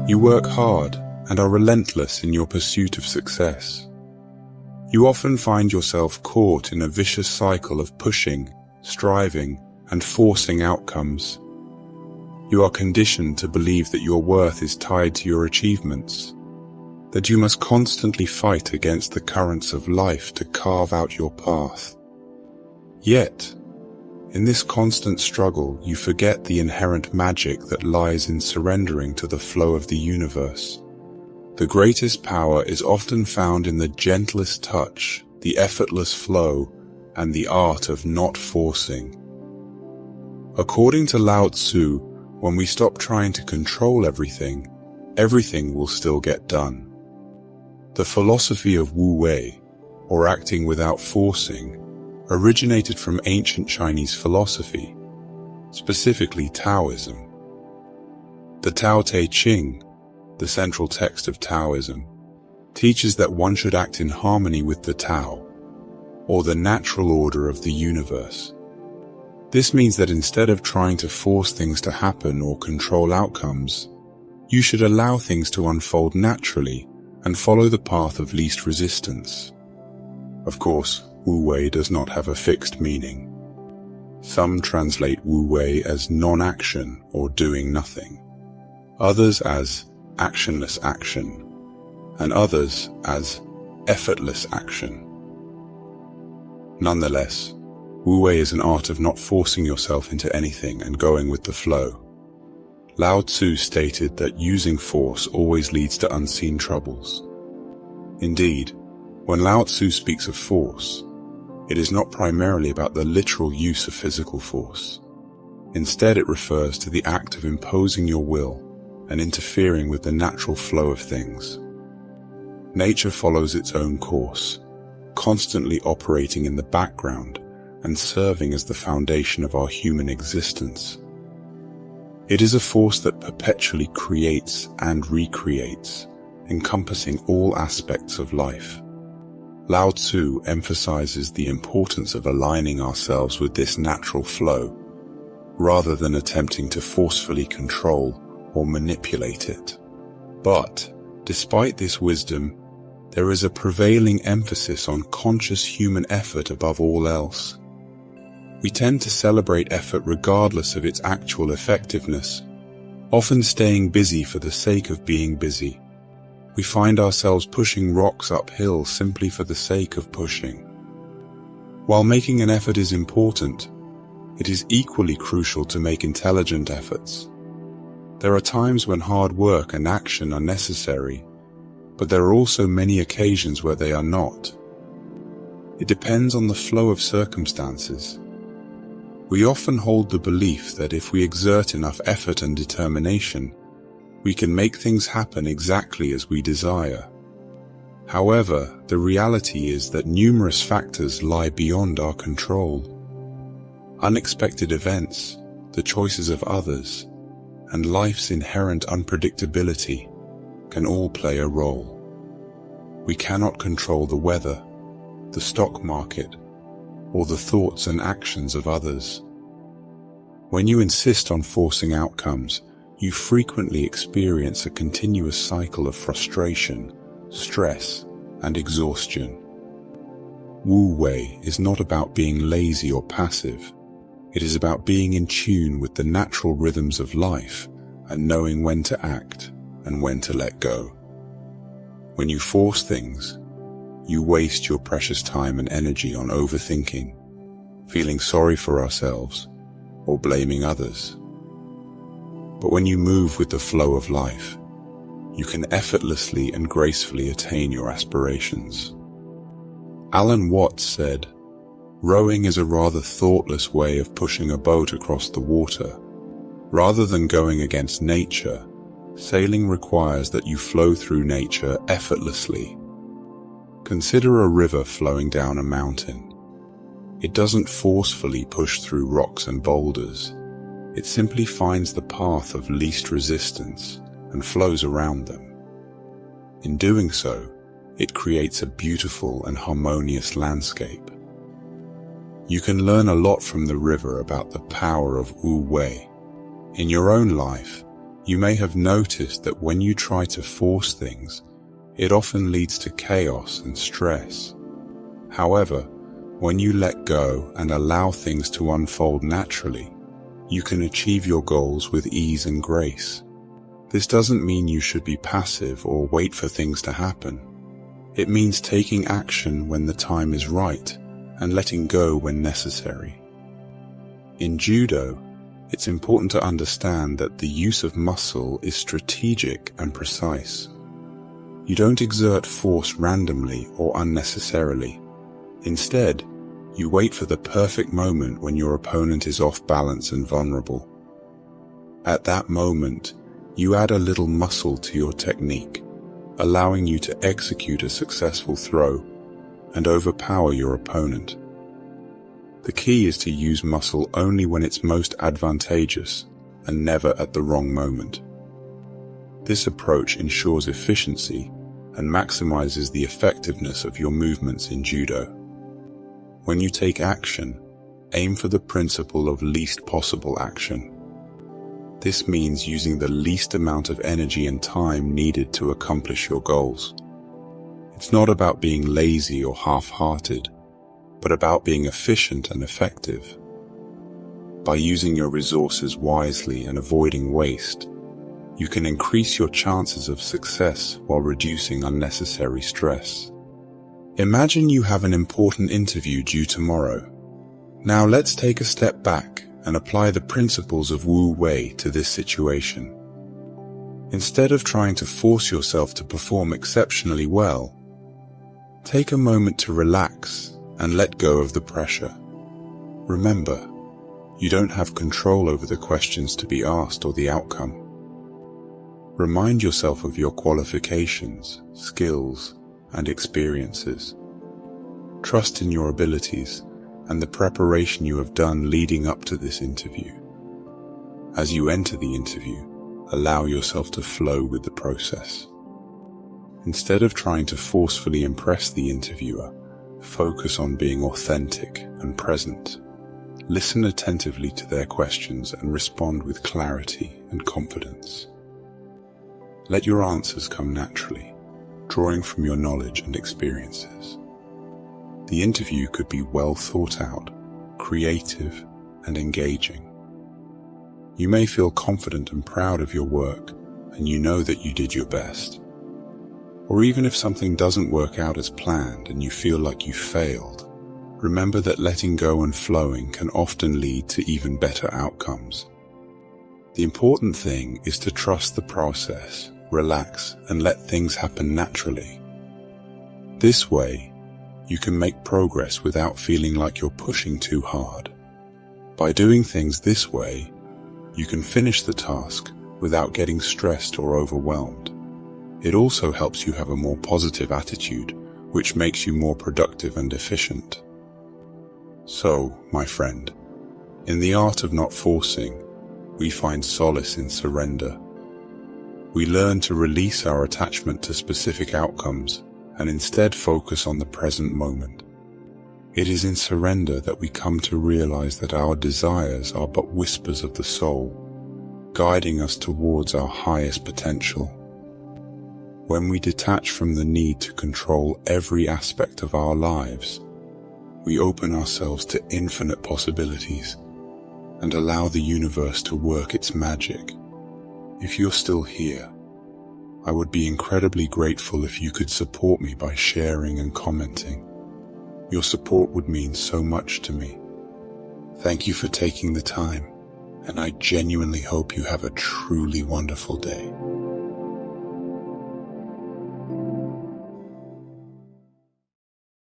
You work hard and are relentless in your pursuit of success. You often find yourself caught in a vicious cycle of pushing, striving, and forcing outcomes. You are conditioned to believe that your worth is tied to your achievements, that you must constantly fight against the currents of life to carve out your path. Yet, in this constant struggle, you forget the inherent magic that lies in surrendering to the flow of the universe. The greatest power is often found in the gentlest touch, the effortless flow, and the art of not forcing. According to Lao Tzu, when we stop trying to control everything, everything will still get done. The philosophy of Wu Wei, or acting without forcing, originated from ancient Chinese philosophy, specifically Taoism. The Tao Te Ching, the central text of Taoism, teaches that one should act in harmony with the Tao, or the natural order of the universe. This means that instead of trying to force things to happen or control outcomes, you should allow things to unfold naturally and follow the path of least resistance. Of course, Wu Wei does not have a fixed meaning. Some translate Wu Wei as non-action or doing nothing, others as actionless action, and others as effortless action. Nonetheless, Wu Wei is an art of not forcing yourself into anything and going with the flow. Lao Tzu stated that using force always leads to unseen troubles. Indeed, when Lao Tzu speaks of force, it is not primarily about the literal use of physical force. Instead, it refers to the act of imposing your will and interfering with the natural flow of things. Nature follows its own course, constantly operating in the background and serving as the foundation of our human existence. It is a force that perpetually creates and recreates, encompassing all aspects of life. Lao Tzu emphasizes the importance of aligning ourselves with this natural flow, rather than attempting to forcefully control or manipulate it. But, despite this wisdom, there is a prevailing emphasis on conscious human effort above all else. We tend to celebrate effort regardless of its actual effectiveness, often staying busy for the sake of being busy. We find ourselves pushing rocks uphill simply for the sake of pushing. While making an effort is important, it is equally crucial to make intelligent efforts. There are times when hard work and action are necessary, but there are also many occasions where they are not. It depends on the flow of circumstances. We often hold the belief that if we exert enough effort and determination, we can make things happen exactly as we desire. However, the reality is that numerous factors lie beyond our control. Unexpected events, the choices of others, and life's inherent unpredictability can all play a role. We cannot control the weather, the stock market, or the thoughts and actions of others. When you insist on forcing outcomes, you frequently experience a continuous cycle of frustration, stress, and exhaustion. Wu Wei is not about being lazy or passive. It is about being in tune with the natural rhythms of life and knowing when to act and when to let go. When you force things, you waste your precious time and energy on overthinking, feeling sorry for ourselves, or blaming others. But when you move with the flow of life, you can effortlessly and gracefully attain your aspirations. Alan Watts said, "Rowing is a rather thoughtless way of pushing a boat across the water. Rather than going against nature, sailing requires that you flow through nature effortlessly. Consider a river flowing down a mountain. It doesn't forcefully push through rocks and boulders. It simply finds the path of least resistance and flows around them. In doing so, it creates a beautiful and harmonious landscape. You can learn a lot from the river about the power of Wu Wei. In your own life, You may have noticed that when you try to force things, it often leads to chaos and stress. However, when you let go and allow things to unfold naturally, you can achieve your goals with ease and grace. This doesn't mean you should be passive or wait for things to happen. It means taking action when the time is right and letting go when necessary. In judo, it's important to understand that the use of muscle is strategic and precise. You don't exert force randomly or unnecessarily. Instead, you wait for the perfect moment when your opponent is off balance and vulnerable. At that moment, you add a little muscle to your technique, allowing you to execute a successful throw and overpower your opponent. The key is to use muscle only when it's most advantageous and never at the wrong moment. This approach ensures efficiency and maximizes the effectiveness of your movements in judo. When you take action, aim for the principle of least possible action. This means using the least amount of energy and time needed to accomplish your goals. It's not about being lazy or half-hearted, but about being efficient and effective. By using your resources wisely and avoiding waste, you can increase your chances of success while reducing unnecessary stress. Imagine you have an important interview due tomorrow. Now let's take a step back and apply the principles of Wu Wei to this situation. Instead of trying to force yourself to perform exceptionally well, take a moment to relax and let go of the pressure. Remember, you don't have control over the questions to be asked or the outcome. Remind yourself of your qualifications, skills, and experiences. Trust in your abilities and the preparation you have done leading up to this interview. As you enter the interview, allow yourself to flow with the process. Instead of trying to forcefully impress the interviewer, focus on being authentic and present. Listen attentively to their questions and respond with clarity and confidence. Let your answers come naturally, drawing from your knowledge and experiences. The interview could be well thought out, creative, and engaging. You may feel confident and proud of your work, and you know that you did your best. Or even if something doesn't work out as planned and you feel like you failed, remember that letting go and flowing can often lead to even better outcomes. The important thing is to trust the process, relax, and let things happen naturally. This way, you can make progress without feeling like you're pushing too hard. By doing things this way, you can finish the task without getting stressed or overwhelmed. It also helps you have a more positive attitude, which makes you more productive and efficient. So, my friend, in the art of not forcing, we find solace in surrender. We learn to release our attachment to specific outcomes and instead focus on the present moment. It is in surrender that we come to realize that our desires are but whispers of the soul, guiding us towards our highest potential. When we detach from the need to control every aspect of our lives, we open ourselves to infinite possibilities and allow the universe to work its magic. If you're still here, I would be incredibly grateful if you could support me by sharing and commenting. Your support would mean so much to me. Thank you for taking the time, and I genuinely hope you have a truly wonderful day.